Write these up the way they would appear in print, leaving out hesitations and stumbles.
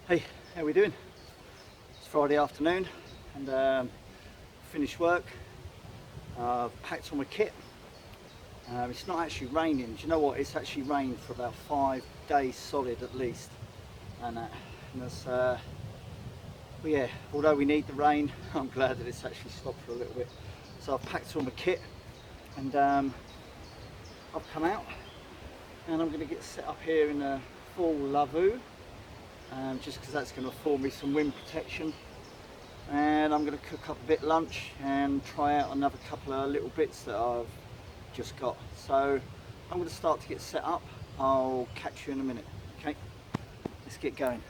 Hey, how we doing? It's Friday afternoon and finished work. I've packed all my kit. It's not actually raining. Do you know what? It's actually rained for about 5 days solid at least. And that's, but yeah, although we need the rain, I'm glad that it's actually stopped for a little bit. So I've packed all my kit and I've come out and I'm going to get set up here in a full lavvu. Just because that's going to afford me some wind protection, and I'm going to cook up a bit lunch and try out another couple of little bits that I've just got. So I'm going to start to get set up. I'll catch you in a minute. Okay, let's get going.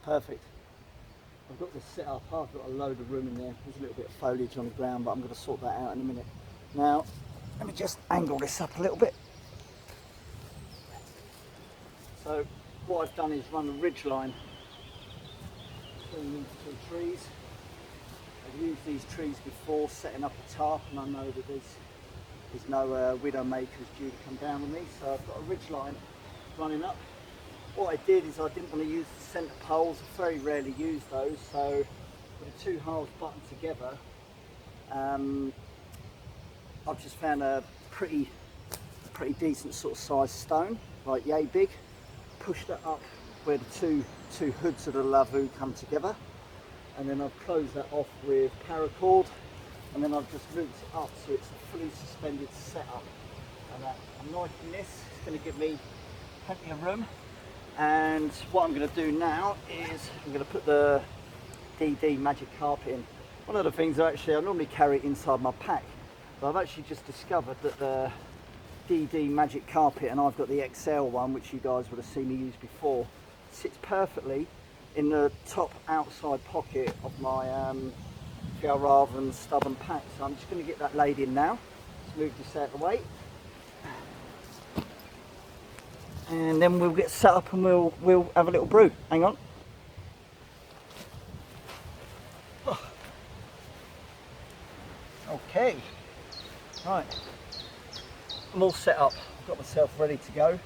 Perfect. I've got this set up. I've got a load of room in there. There's a little bit of foliage on the ground, but I'm going to sort that out in a minute. Now, let me just angle this up a little bit. So, what I've done is run a ridge line between these two trees. I've used these trees before setting up a tarp, and I know that there's no widow makers due to come down on me, so I've got a ridge line running up. What I did is I didn't want to use the centre poles. I very rarely use those, so with the two halves buttoned together, I've just found a pretty decent sort of size stone, like yay big. Pushed it up where the two hoods of the lavvu come together, and then I've closed that off with paracord, and then I've just looped it up so it's a fully suspended setup. And I'm liking this. It's going to give me plenty of room. And what I'm going to do now is I'm going to put the DD magic carpet in. One of the things I normally carry it inside my pack, but I've actually just discovered that the DD magic carpet, and I've got the XL one, which you guys would have seen me use before, sits perfectly in the top outside pocket of my Fjallraven stubborn pack. So I'm just going to get that laid in now. Let's move this out of the way. And then we'll get set up and we'll have a little brew. Hang on. Oh. Okay. Right. I'm all set up. I've got myself ready to go.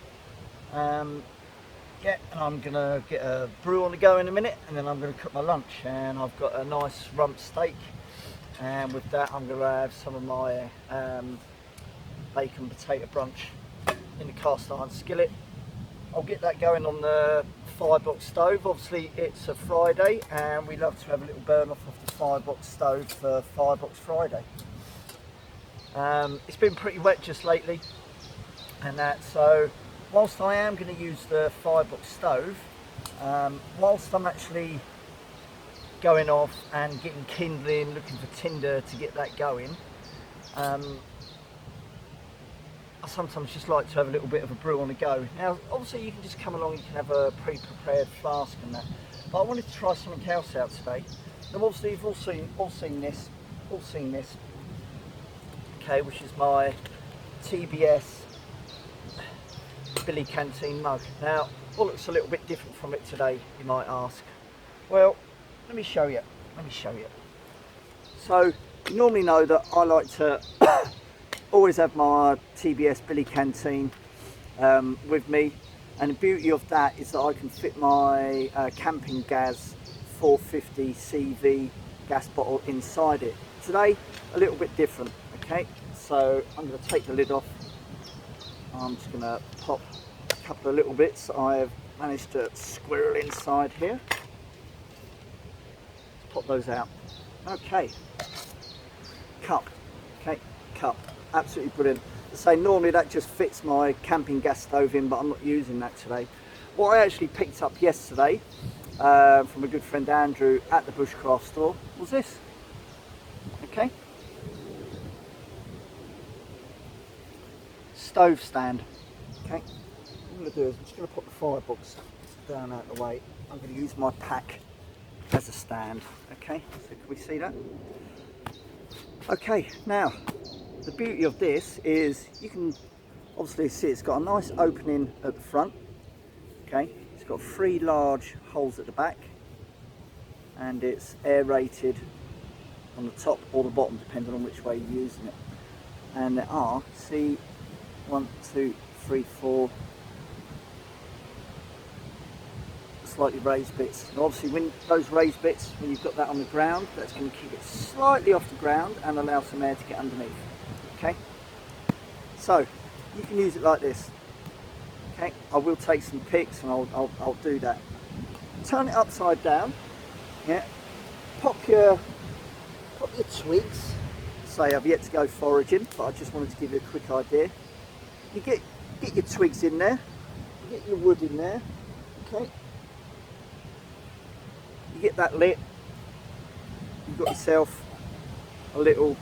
Yeah, and I'm gonna get a brew on the go in a minute, and then I'm gonna cook my lunch. And I've got a nice rump steak, and with that I'm gonna have some of my bacon potato brunch in the cast iron skillet. I'll get that going on the firebox stove. Obviously it's a Friday and we love to have a little burn off of the firebox stove for Firebox Friday. It's been pretty wet just lately and that, so whilst I am going to use the firebox stove, whilst I'm actually going off and getting kindling, looking for tinder to get that going, I sometimes just like to have a little bit of a brew on the go. Now obviously you can just come along, you can have a pre-prepared flask and that, but I wanted to try something else out today. Now obviously you've all seen this, okay, which is my TBS Billy Canteen mug. Now what looks a little bit different from it today, you might ask? Well, let me show you. So you normally know that I like to always have my TBS Billy Canteen with me, and the beauty of that is that I can fit my camping gas 450 CV gas bottle inside it. Today a little bit different. Okay, so I'm going to take the lid off. I'm just going to pop a couple of little bits I've managed to squirrel inside here. Pop those out. Okay, cup. Okay, cup. Absolutely brilliant. To say, normally that just fits my camping gas stove in, but I'm not using that today. What I actually picked up yesterday from a good friend Andrew at the bushcraft store was this. Okay, stove stand. Okay, what I'm going to do is I'm just going to put the firebox down out of the way. I'm going to use my pack as a stand. Okay, so can we see that? Okay, now the beauty of this is you can obviously see it's got a nice opening at the front. Okay, it's got 3 large holes at the back, and it's aerated on the top or the bottom depending on which way you're using it. And there are, see, 1, 2, 3, 4 slightly raised bits. And obviously when those raised bits, when you've got that on the ground, that's going to keep it slightly off the ground and allow some air to get underneath. Okay, so you can use it like this. Okay, I will take some pics and I'll do that. Turn it upside down. Yeah, pop your twigs. Say I've yet to go foraging, but I just wanted to give you a quick idea. You get your twigs in there, you get your wood in there. Okay, you get that lit. You've got yourself a little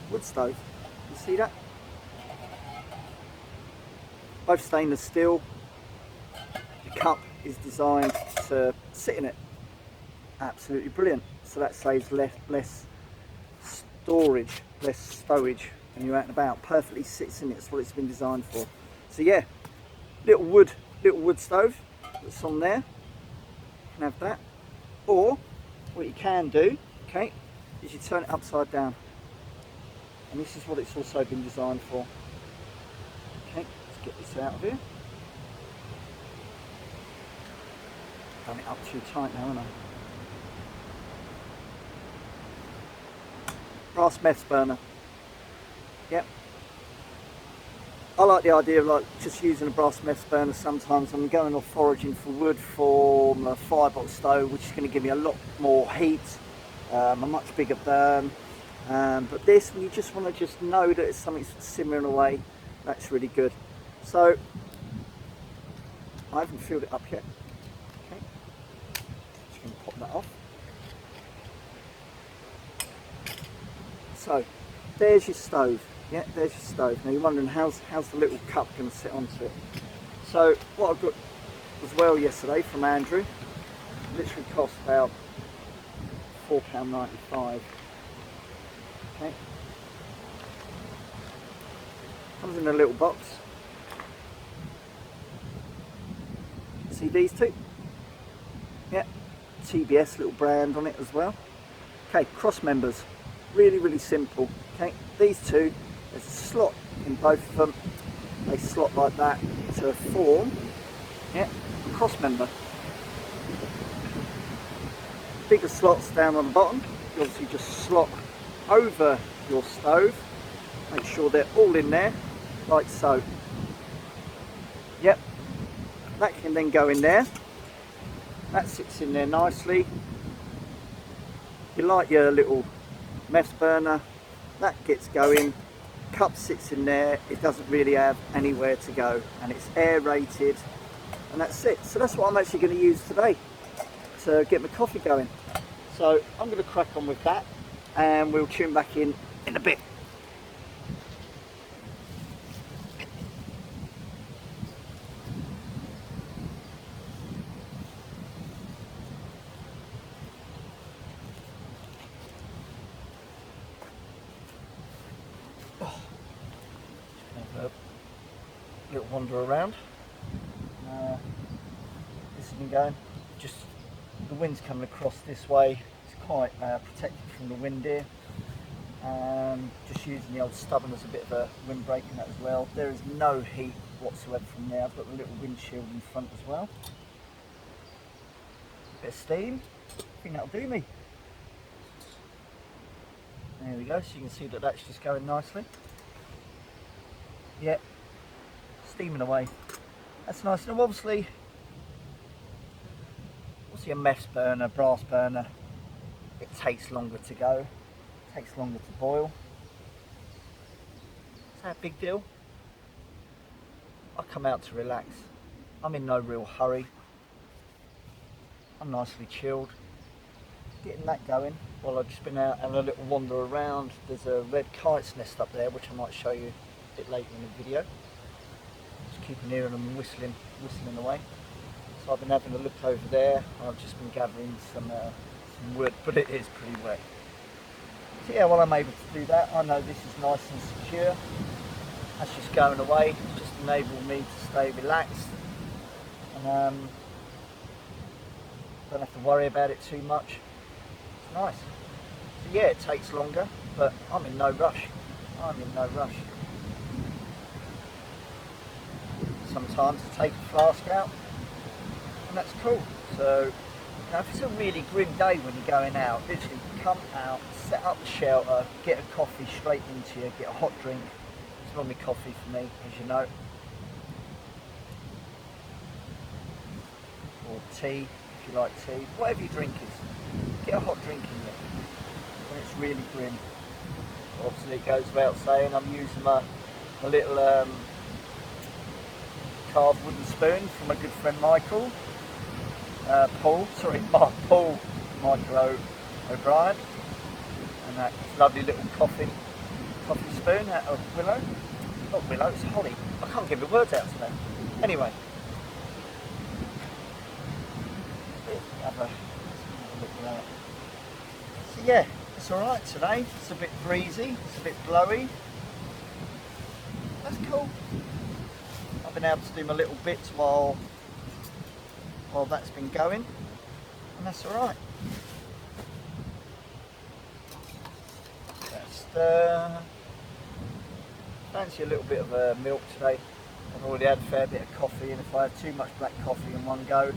wood stove. You see that? Both stainless steel. The cup is designed to sit in it. Absolutely brilliant. So that saves less storage, less stowage when you're out and about. Perfectly sits in it. That's what it's been designed for. So yeah, little wood stove that's on there. You can have that. Or what you can do, okay, is you turn it upside down. And this is what it's also been designed for. Okay, let's get this out of here. Done it up too tight now, haven't I? Brass mess burner. Yep. I like the idea of like just using a brass mess burner sometimes. I'm going off foraging for wood for my firebox stove, which is going to give me a lot more heat, a much bigger burn. But this, when you just want to just know that it's something simmering away, that's really good. So I haven't filled it up yet. Okay, just going to pop that off. So there's your stove. Yeah, there's your stove. Now you're wondering how's the little cup going to sit onto it. So what I got as well yesterday from Andrew, literally cost about £4.95. Okay, comes in a little box. See these two? Yeah, TBS little brand on it as well. Okay, cross members, really simple. Okay, these two, there's a slot in both of them. They slot like that to form, yeah, a cross member. Bigger slots down on the bottom. You obviously just slot over your stove. Make sure they're all in there, like so. Yep, that can then go in there. That sits in there nicely. You light your little mess burner, that gets going. Cup sits in there. It doesn't really have anywhere to go, and it's aerated, and that's it. So that's what I'm actually going to use today to get my coffee going. So I'm going to crack on with that, and we'll tune back in a bit. Little wander around. This has been going. Just the wind's coming across this way. It's quite protected from the wind here. Just using the old stubborn as a bit of a windbreak in that as well. There is no heat whatsoever from there. I've got the little windshield in front as well. Bit of steam. I think that'll do me. There we go. So you can see that that's just going nicely. Yeah. Steaming away. That's nice. Now obviously a mess burner, brass burner, it takes longer to go, it takes longer to boil. Is that a big deal? I come out to relax. I'm in no real hurry. I'm nicely chilled. Getting that going while I've just been out and a little wander around. There's a red kite's nest up there, which I might show you a bit later in the video. keeping hearing them whistling away. So I've been having a look over there. I've just been gathering some wood, but it is pretty wet. So yeah, while I'm able to do that, I know this is nice and secure. That's just going away, just enable me to stay relaxed, and don't have to worry about it too much. It's nice. So yeah, it takes longer, but I'm in no rush. Sometimes I take a flask out, and that's cool. So now if it's a really grim day when you're going out, literally come out, set up the shelter, get a coffee straight into you, get a hot drink. It's normally coffee for me, as you know, or tea if you like tea, whatever your drink is, get a hot drink in you when it's really grim. Obviously it goes without saying I'm using my little carved wooden spoon from my good friend Paul Michael O'Brien, and that lovely little coffee spoon out of willow. Not willow, it's holly. I can't get my words out today. Anyway, have a look around. So yeah, it's alright today. It's a bit breezy, it's a bit blowy. That's cool. I've been able to do my little bits while that's been going, and that's alright. Fancy a little bit of milk today. I've already had a fair bit of coffee, and if I had too much black coffee in one go,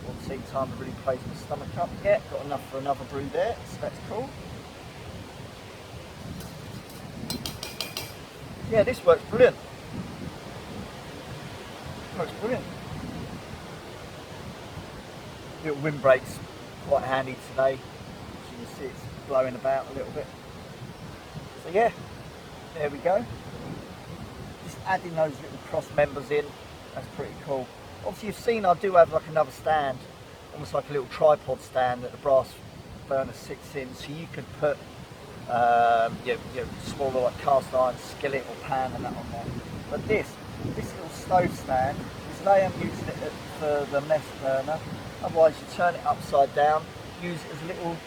all the tea time really plays my stomach up. Yeah, got enough for another brew there, so that's cool. Yeah, this works brilliant. Works brilliant. Little windbreak's quite handy today. As you can see, it's blowing about a little bit. So yeah, there we go. Just adding those little cross members in, that's pretty cool. Obviously you've seen I do have like another stand, almost like a little tripod stand that the brass burner sits in, so you could put your smaller like cast iron skillet or pan and that on there. But this little stove stand, today I'm using it for the mess burner. Otherwise you turn it upside down, use it as a little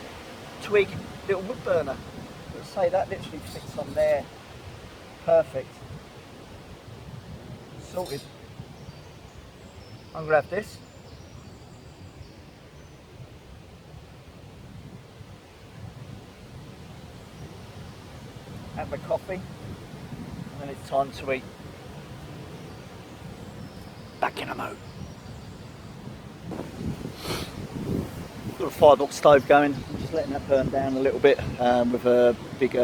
twig, little wood burner. But say that literally fits on there, perfect. Sorted. I'm gonna have this. Have my coffee, and then it's time to eat. Back in a mo. Got a firebox stove going. I'm just letting that burn down a little bit with a big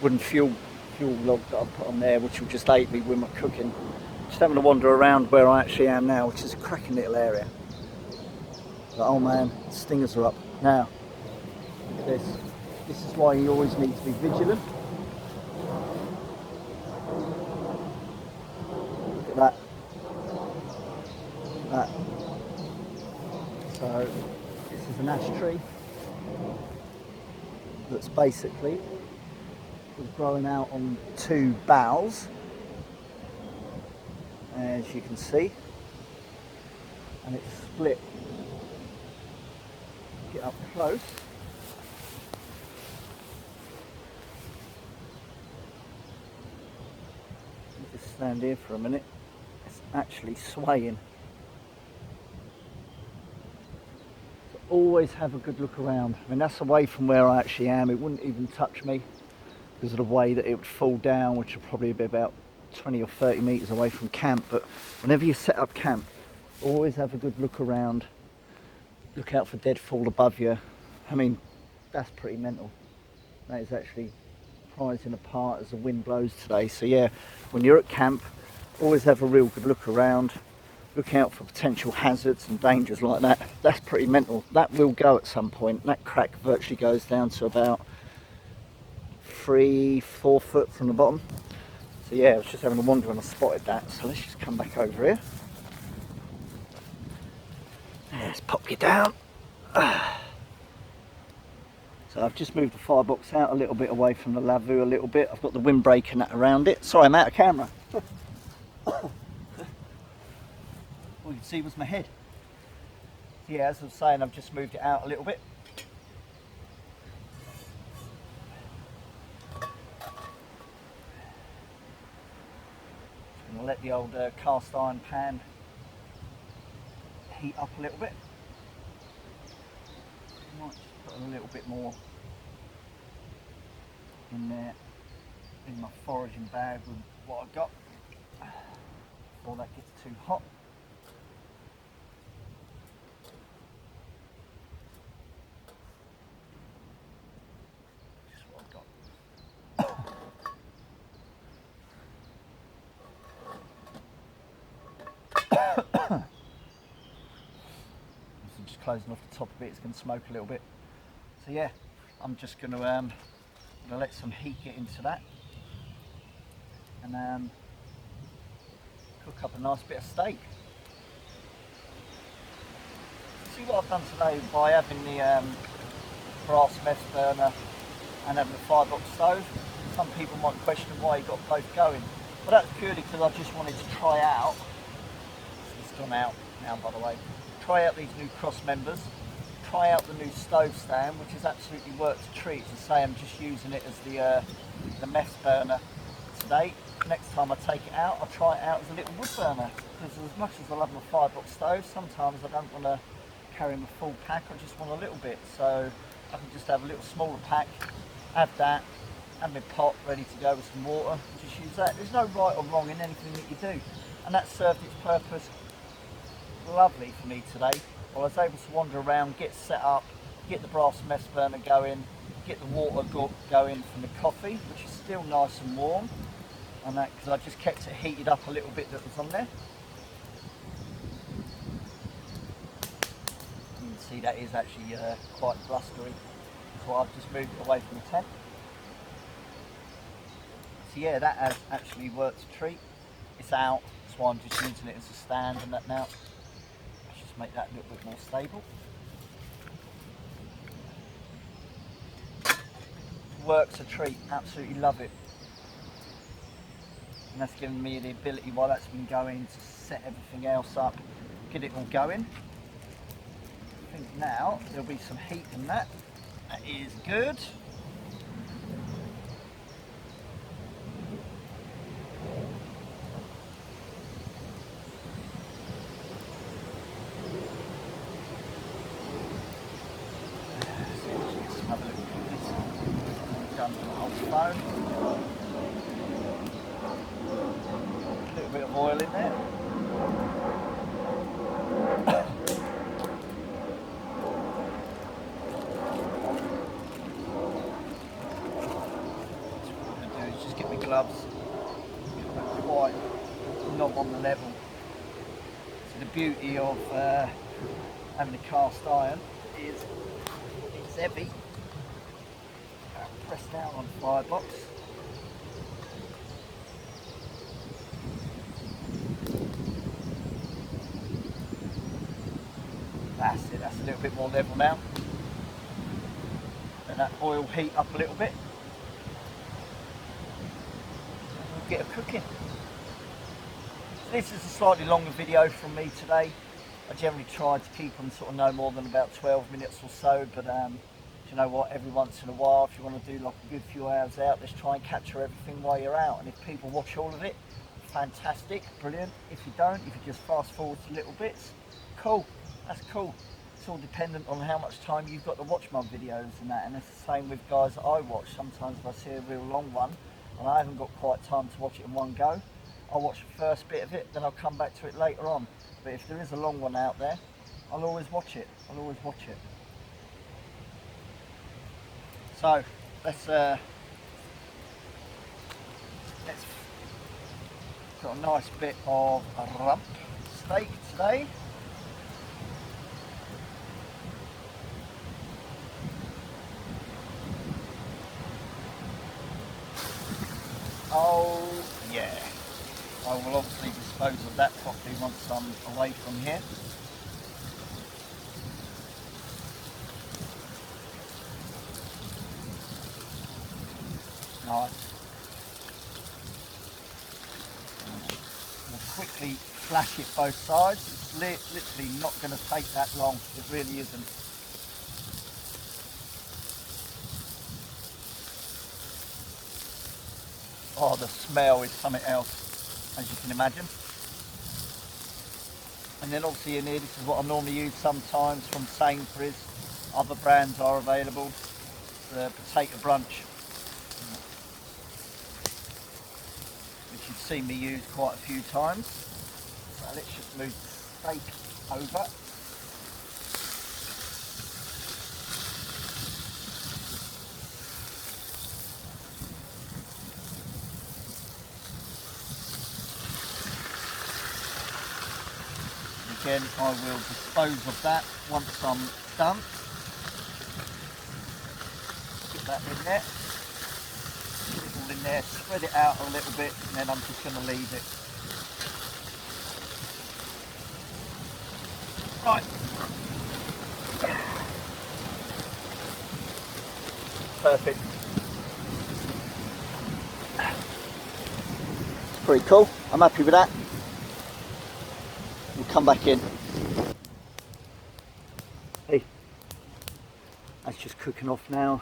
wooden fuel log that I've put on there, which will just aid me with my cooking. Just having a wander around where I actually am now, which is a cracking little area. But oh man, stingers are up. Now, look at this. This is why you always need to be vigilant. Look at that. Look at that. So, this is an ash tree that's basically growing out on two boughs, as you can see, and it's split. Get up close. Just stand here for a minute. It's actually swaying. So always have a good look around. I mean, that's away from where I actually am. It wouldn't even touch me because of the way that it would fall down, which would probably be about 20 or 30 metres away from camp. But whenever you set up camp, always have a good look around. Look out for deadfall above you. I mean, that's pretty mental. That is actually prizing apart as the wind blows today. So yeah, when you're at camp, always have a real good look around. Look out for potential hazards and dangers like that. That's pretty mental. That will go at some point. That crack virtually goes down to about 3-4 foot from the bottom. So yeah, I was just having a wander when I spotted that. So let's just come back over here. Let's pop you down. So I've just moved the firebox out a little bit away from the lavvu a little bit. I've got the windbreak and that around it. Sorry, I'm out of camera. see was my head. So yeah, as I was saying, I've just moved it out a little bit. Just going to let the old cast iron pan heat up a little bit. Might just put a little bit more in there in my foraging bag with what I've got before that gets too hot. Just what I've got. So just closing off the top of it, it's going to smoke a little bit. So yeah, I'm just going to let some heat get into that and cook up a nice bit of steak. See what I've done today by having the brass mess burner and having the firebox stove. Some people might question why you got both going, but that's purely because I just wanted to try out. It's gone out now, by the way. Try out these new cross members. Try out the new stove stand, which has absolutely worked a treat. As I say, I'm just using it as the mess burner today. Next time I take it out, I'll try it out as a little wood burner. Because as much as I love my firebox stove, sometimes I don't want to carry my full pack, I just want a little bit. So I can just have a little smaller pack, have that, have my pot ready to go with some water, and just use that. There's no right or wrong in anything that you do. And that served its purpose lovely for me today. Well, I was able to wander around, get set up, get the brass mess burner going, get the water going from the coffee, which is still nice and warm, and that because I just kept it heated up a little bit that was on there. You can see that is actually quite blustery, so I've just moved it away from the tent. So yeah, that has actually worked a treat. It's out, that's why I'm just using it as a stand and that now. Make that a little bit more stable. Works a treat, absolutely love it. And that's given me the ability while that's been going to set everything else up, get it all going. I think now there'll be some heat in that. That is good. A little bit of oil in there. What I'm going to do is just get my gloves, get that quite knob on the level. So the beauty of having a cast iron is it's heavy. Press down on the firebox. That's it, that's a little bit more level now. Let that oil heat up a little bit. And we'll get it cooking. So this is a slightly longer video from me today. I generally try to keep them sort of no more than about 12 minutes or so, but you know what, every once in a while, if you want to do like a good few hours out, let's try and capture everything while you're out. And if people watch all of it, fantastic, brilliant. If you don't, if you just fast forward to little bits, cool, that's cool. It's all dependent on how much time you've got to watch my videos and that. And it's the same with guys that I watch. Sometimes if I see a real long one and I haven't got quite time to watch it in one go, I'll watch the first bit of it, then I'll come back to it later on. But if there is a long one out there, I'll always watch it. I'll always watch it. So let's got a nice bit of rump steak today. Oh yeah, I will obviously dispose of that properly once I'm away from here. Nice. We'll quickly flash it both sides. literally not going to take that long. It really isn't. Oh, the smell is something else, as you can imagine. And then obviously in here, this is what I normally use sometimes from Sainsbury's. Other brands are available. The potato brunch, which you've seen me use quite a few times. So let's just move the steak over. Again, I will dispose of that once I'm done. Put that in there. Put it all in there, spread it out a little bit, and then I'm just going to leave it. Right. Perfect. It's pretty cool. I'm happy with that. We'll come back in. Hey, that's just cooking off now.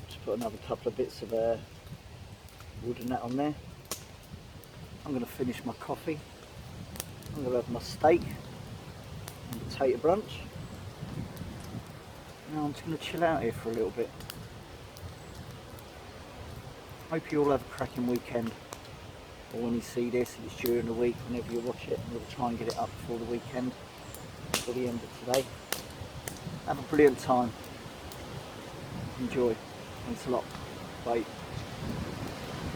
Just put another couple of bits of wood and that on there. I'm going to finish my coffee. I'm going to have my steak and potato brunch. Now I'm just going to chill out here for a little bit. Hope you all have a cracking weekend. Or when you see this, it's during the week, whenever you watch it, and we'll try and get it up before the weekend, before the end of today. Have a brilliant time. Enjoy. Thanks a lot. Bye.